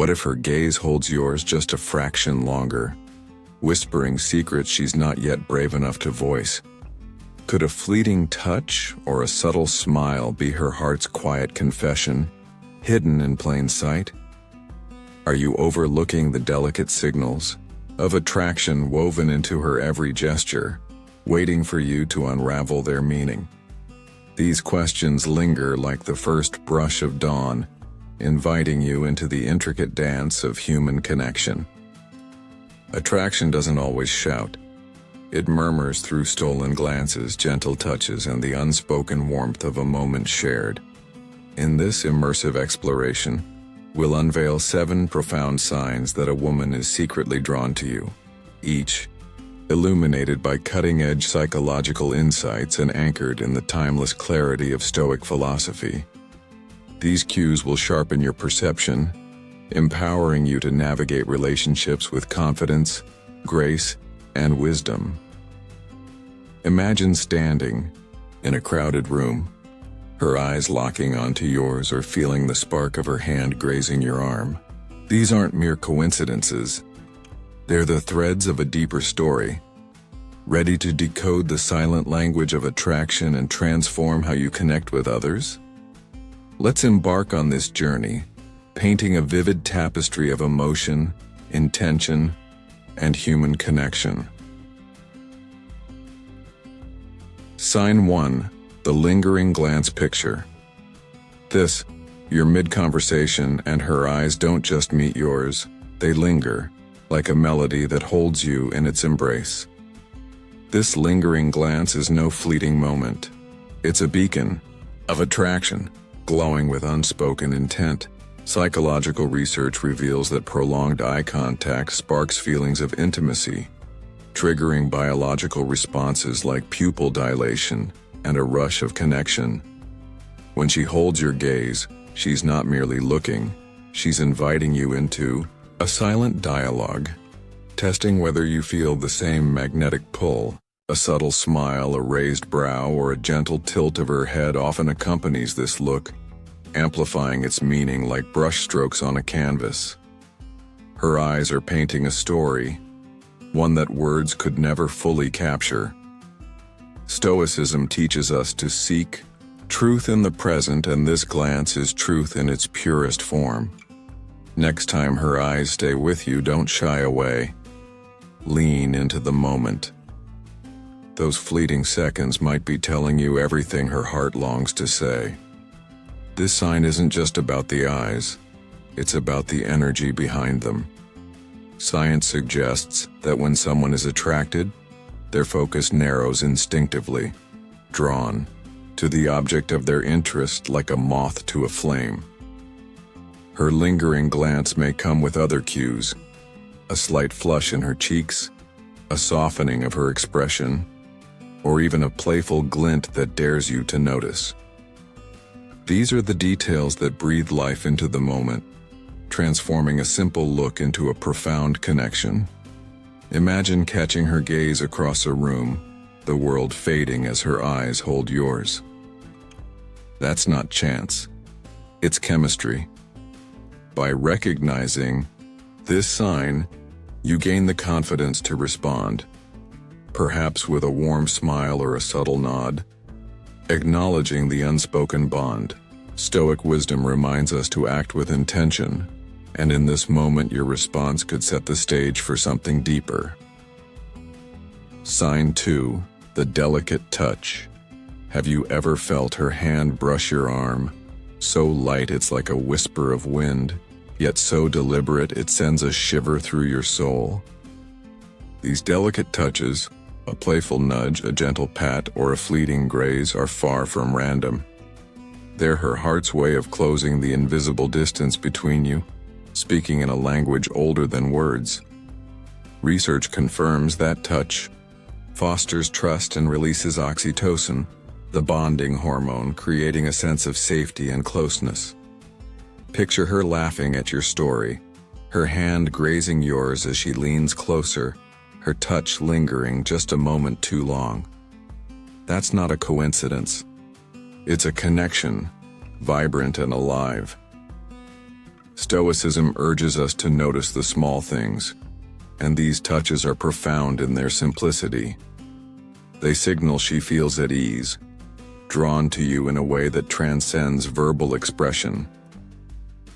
What if her gaze holds yours just a fraction longer, whispering secrets she's not yet brave enough to voice? Could a fleeting touch or a subtle smile be her heart's quiet confession, hidden in plain sight? Are you overlooking the delicate signals of attraction woven into her every gesture, waiting for you to unravel their meaning? These questions linger like the first brush of dawn, inviting you into the intricate dance of human connection. Attraction doesn't always shout. It murmurs through stolen glances, gentle touches, and the unspoken warmth of a moment shared. In this immersive exploration, we'll unveil 7 profound signs that a woman is secretly drawn to you, each illuminated by cutting-edge psychological insights and anchored in the timeless clarity of Stoic philosophy. These cues will sharpen your perception, empowering you to navigate relationships with confidence, grace, and wisdom. Imagine standing in a crowded room, her eyes locking onto yours or feeling the spark of her hand grazing your arm. These aren't mere coincidences. They're the threads of a deeper story, ready to decode the silent language of attraction and transform how you connect with others. Let's embark on this journey, painting a vivid tapestry of emotion, intention, and human connection. Sign 1. The lingering glance picture. You're mid-conversation and her eyes don't just meet yours, they linger, like a melody that holds you in its embrace. This lingering glance is no fleeting moment. It's a beacon of attraction, glowing with unspoken intent. Psychological research reveals that prolonged eye contact sparks feelings of intimacy, triggering biological responses like pupil dilation and a rush of connection. When she holds your gaze, she's not merely looking, she's inviting you into a silent dialogue, testing whether you feel the same magnetic pull. A subtle smile, a raised brow, or a gentle tilt of her head often accompanies this look, amplifying its meaning like brushstrokes on a canvas. Her eyes are painting a story, one that words could never fully capture. Stoicism teaches us to seek truth in the present, and this glance is truth in its purest form. Next time her eyes stay with you, don't shy away. Lean into the moment. Those fleeting seconds might be telling you everything her heart longs to say. This sign isn't just about the eyes, it's about the energy behind them. Science suggests that when someone is attracted, their focus narrows instinctively, drawn to the object of their interest like a moth to a flame. Her lingering glance may come with other cues, a slight flush in her cheeks, a softening of her expression, or even a playful glint that dares you to notice. These are the details that breathe life into the moment, transforming a simple look into a profound connection. Imagine catching her gaze across a room, the world fading as her eyes hold yours. That's not chance. It's chemistry. By recognizing this sign, you gain the confidence to respond, perhaps with a warm smile or a subtle nod, acknowledging the unspoken bond. Stoic wisdom reminds us to act with intention, and in this moment your response could set the stage for something deeper. Sign 2. The delicate touch. Have you ever felt her hand brush your arm, so light it's like a whisper of wind, yet so deliberate it sends a shiver through your soul? These delicate touches, a playful nudge, a gentle pat, or a fleeting graze, are far from random. They're her heart's way of closing the invisible distance between you, speaking in a language older than words. Research confirms that touch fosters trust and releases oxytocin, the bonding hormone, creating a sense of safety and closeness. Picture her laughing at your story, her hand grazing yours as she leans closer, her touch lingering just a moment too long. That's not a coincidence. It's a connection, vibrant and alive. Stoicism urges us to notice the small things, and these touches are profound in their simplicity. They signal she feels at ease, drawn to you in a way that transcends verbal expression.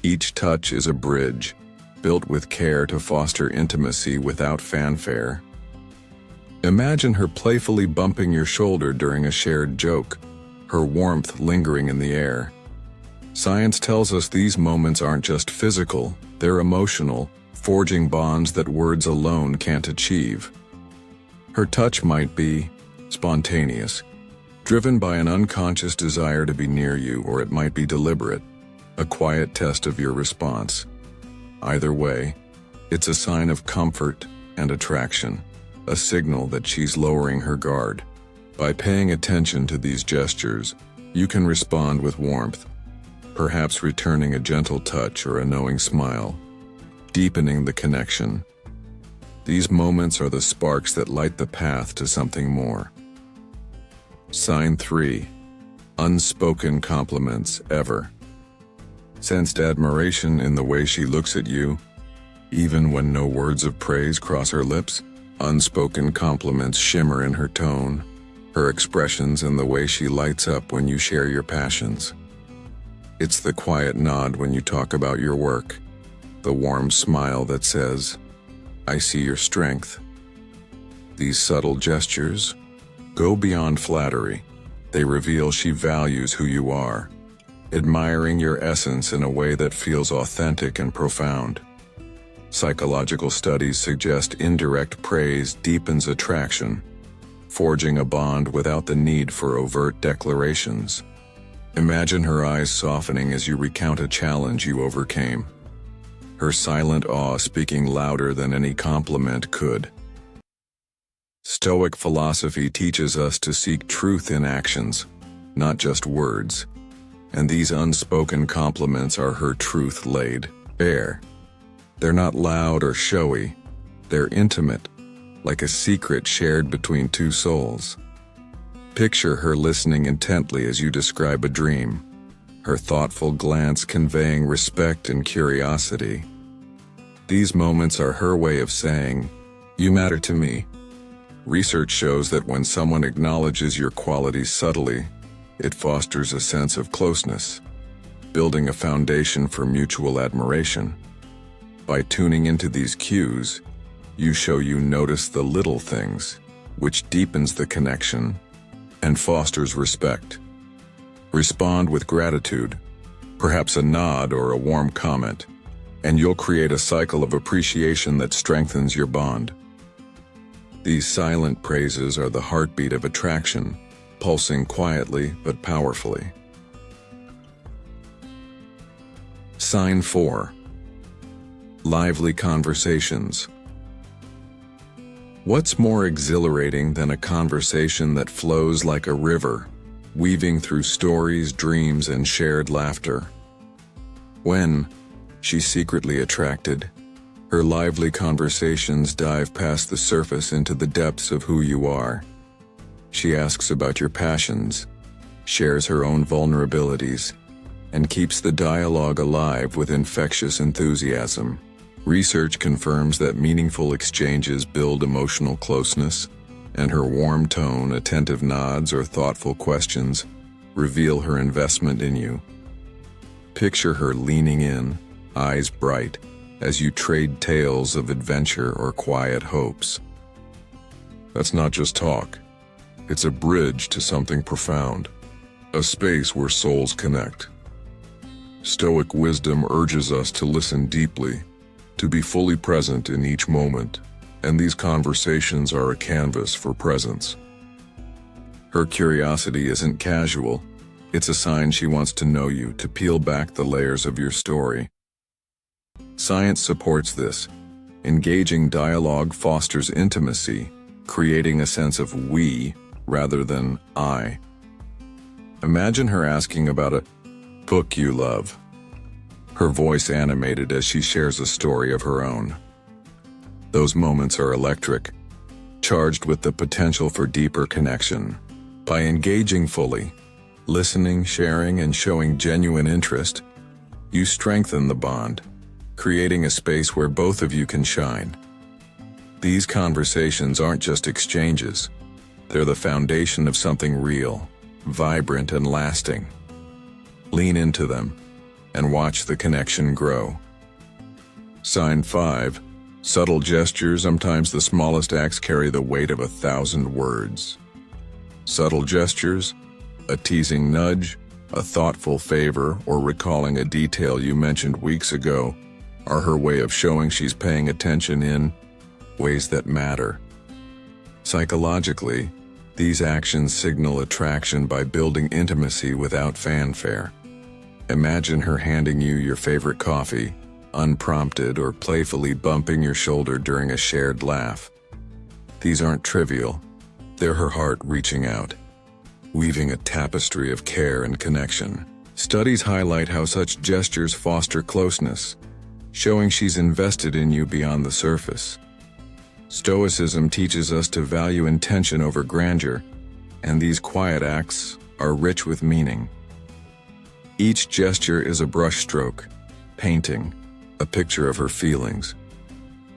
Each touch is a bridge, built with care to foster intimacy without fanfare. Imagine her playfully bumping your shoulder during a shared joke, her warmth lingering in the air. Science tells us these moments aren't just physical, they're emotional, forging bonds that words alone can't achieve. Her touch might be spontaneous, driven by an unconscious desire to be near you, or it might be deliberate, a quiet test of your response. Either way, it's a sign of comfort and attraction, a signal that she's lowering her guard. By paying attention to these gestures, you can respond with warmth, perhaps returning a gentle touch or a knowing smile, deepening the connection. These moments are the sparks that light the path to something more. Sign 3. Unspoken compliments ever. Sensed admiration in the way she looks at you, even when no words of praise cross her lips? Unspoken compliments shimmer in her tone, her expressions, and the way she lights up when you share your passions. It's the quiet nod when you talk about your work, the warm smile that says, "I see your strength." These subtle gestures go beyond flattery. They reveal she values who you are, admiring your essence in a way that feels authentic and profound. Psychological studies suggest indirect praise deepens attraction, forging a bond without the need for overt declarations. Imagine her eyes softening as you recount a challenge you overcame, her silent awe speaking louder than any compliment could. Stoic philosophy teaches us to seek truth in actions, not just words, and these unspoken compliments are her truth laid bare. They're not loud or showy, they're intimate, like a secret shared between two souls. Picture her listening intently as you describe a dream, her thoughtful glance conveying respect and curiosity. These moments are her way of saying, "You matter to me." Research shows that when someone acknowledges your qualities subtly, it fosters a sense of closeness, building a foundation for mutual admiration. By tuning into these cues, you show you notice the little things, which deepens the connection and fosters respect. Respond with gratitude, perhaps a nod or a warm comment, and you'll create a cycle of appreciation that strengthens your bond. These silent praises are the heartbeat of attraction, pulsing quietly but powerfully. Sign 4. Lively conversations. What's more exhilarating than a conversation that flows like a river, weaving through stories, dreams, and shared laughter? When she's secretly attracted, her lively conversations dive past the surface into the depths of who you are. She asks about your passions, shares her own vulnerabilities, and keeps the dialogue alive with infectious enthusiasm. Research confirms that meaningful exchanges build emotional closeness, and her warm tone, attentive nods, or thoughtful questions reveal her investment in you. Picture her leaning in, eyes bright, as you trade tales of adventure or quiet hopes. That's not just talk. It's a bridge to something profound, a space where souls connect. Stoic wisdom urges us to listen deeply, to be fully present in each moment, and these conversations are a canvas for presence. Her curiosity isn't casual, it's a sign she wants to know you, to peel back the layers of your story. Science supports this. Engaging dialogue fosters intimacy, creating a sense of we rather than I. Imagine her asking about a book you love, her voice animated as she shares a story of her own. Those moments are electric, charged with the potential for deeper connection. By engaging fully, listening, sharing, and showing genuine interest, You strengthen the bond, creating a space where both of you can shine. These conversations aren't just exchanges. They're the foundation of something real, vibrant, and lasting. Lean into them and watch the connection grow. Sign 5. Subtle gestures. Sometimes the smallest acts carry the weight of 1,000 words. Subtle gestures, a teasing nudge, a thoughtful favor, or recalling a detail you mentioned weeks ago, are her way of showing she's paying attention in ways that matter. Psychologically, these actions signal attraction by building intimacy without fanfare. Imagine her handing you your favorite coffee, unprompted, or playfully bumping your shoulder during a shared laugh. These aren't trivial. They're her heart reaching out, weaving a tapestry of care and connection. Studies highlight how such gestures foster closeness, showing she's invested in you beyond the surface. Stoicism teaches us to value intention over grandeur, and these quiet acts are rich with meaning. Each gesture is a brushstroke, painting a picture of her feelings.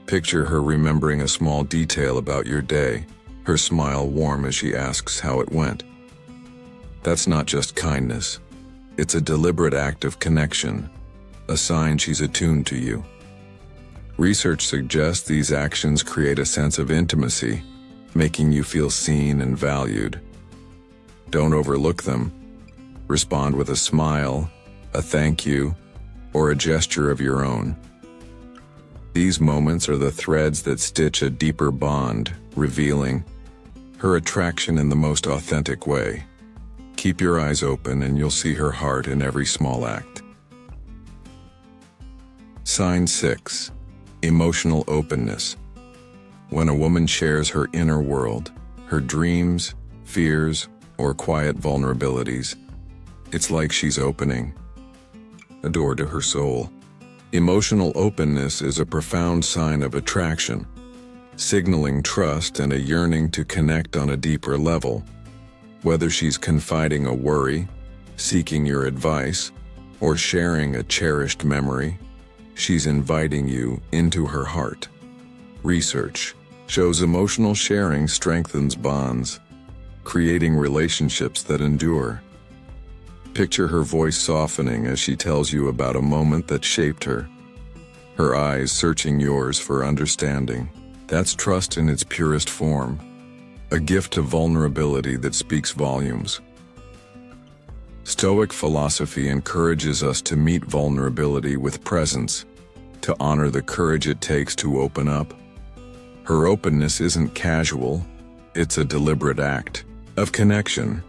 Picture her remembering a small detail about your day, her smile warm as she asks how it went. That's not just kindness. It's a deliberate act of connection, a sign she's attuned to you. Research suggests these actions create a sense of intimacy, making you feel seen and valued. Don't overlook them. Respond with a smile, a thank you, or a gesture of your own. These moments are the threads that stitch a deeper bond, revealing her attraction in the most authentic way. Keep your eyes open and you'll see her heart in every small act. Sign 6. Emotional openness. When a woman shares her inner world, her dreams, fears, or quiet vulnerabilities, it's like she's opening a door to her soul. Emotional openness is a profound sign of attraction, signaling trust and a yearning to connect on a deeper level. Whether she's confiding a worry, seeking your advice, or sharing a cherished memory, she's inviting you into her heart. Research shows emotional sharing strengthens bonds, creating relationships that endure. Picture her voice softening as she tells you about a moment that shaped her, her eyes searching yours for understanding. That's trust in its purest form, a gift of vulnerability that speaks volumes. Stoic philosophy encourages us to meet vulnerability with presence, to honor the courage it takes to open up. Her openness isn't casual, it's a deliberate act of connection,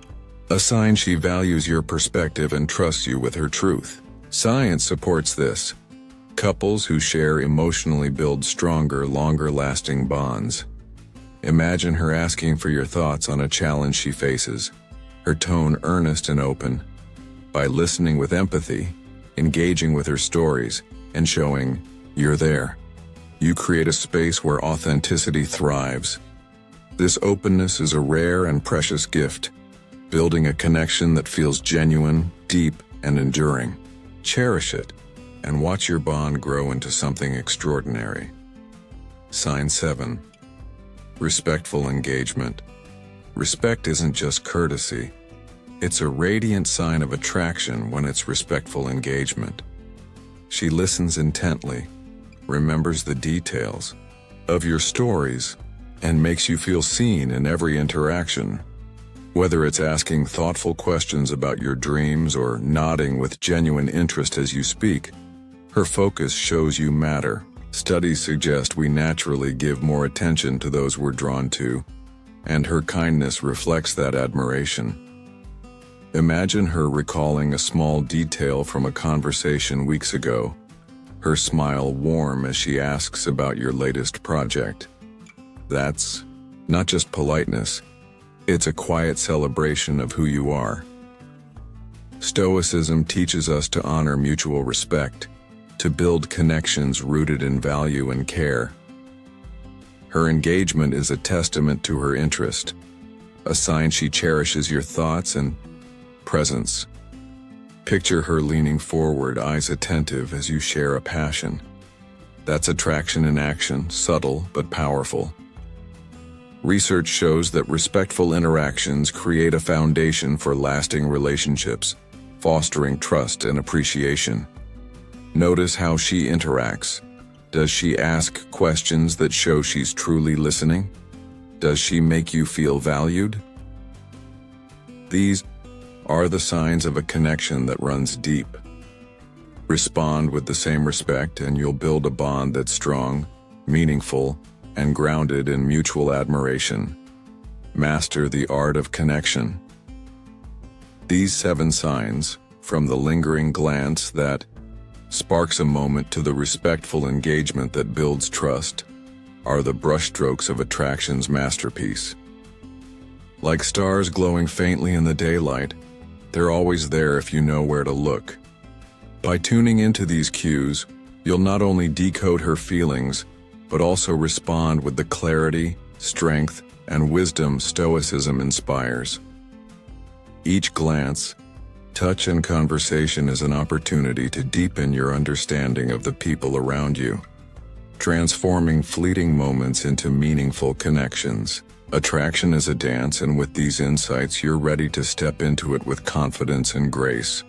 a sign she values your perspective and trusts you with her truth. Science supports this. Couples who share emotionally build stronger, longer-lasting bonds. Imagine her asking for your thoughts on a challenge she faces, her tone earnest and open. By listening with empathy, engaging with her stories, and showing you're there, you create a space where authenticity thrives. This openness is a rare and precious gift, building a connection that feels genuine, deep, and enduring. Cherish it, and watch your bond grow into something extraordinary. Sign 7. Respectful engagement. Respect isn't just courtesy. It's a radiant sign of attraction when it's respectful engagement. She listens intently, remembers the details of your stories, and makes you feel seen in every interaction. Whether it's asking thoughtful questions about your dreams or nodding with genuine interest as you speak, her focus shows you matter. Studies suggest we naturally give more attention to those we're drawn to, and her kindness reflects that admiration. Imagine her recalling a small detail from a conversation weeks ago, her smile warm as she asks about your latest project. That's not just politeness, it's a quiet celebration of who you are. Stoicism teaches us to honor mutual respect, to build connections rooted in value and care. Her engagement is a testament to her interest, a sign she cherishes your thoughts and presence. Picture her leaning forward, eyes attentive as you share a passion. That's attraction in action, subtle but powerful. Research shows that respectful interactions create a foundation for lasting relationships, fostering trust and appreciation. Notice how she interacts. Does she ask questions that show she's truly listening? Does she make you feel valued? These are the signs of a connection that runs deep. Respond with the same respect and you'll build a bond that's strong, meaningful, and grounded in mutual admiration. Master the art of connection. These 7 signs, from the lingering glance that sparks a moment to the respectful engagement that builds trust, are the brushstrokes of attraction's masterpiece. Like stars glowing faintly in the daylight, they're always there if you know where to look. By tuning into these cues, you'll not only decode her feelings, but also respond with the clarity, strength, and wisdom Stoicism inspires. Each glance, touch, and conversation is an opportunity to deepen your understanding of the people around you, transforming fleeting moments into meaningful connections. Attraction is a dance, and with these insights, you're ready to step into it with confidence and grace.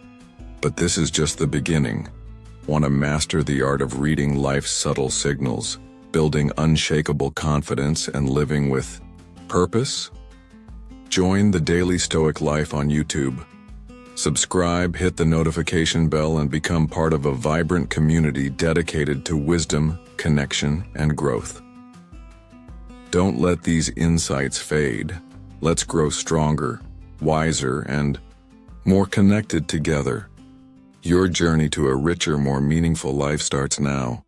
But this is just the beginning. Want to master the art of reading life's subtle signals, building unshakable confidence, and living with purpose? Join the Daily Stoic Life on YouTube. Subscribe, hit the notification bell, and become part of a vibrant community dedicated to wisdom, connection, and growth. Don't let these insights fade. Let's grow stronger, wiser, and more connected together. Your journey to a richer, more meaningful life starts now.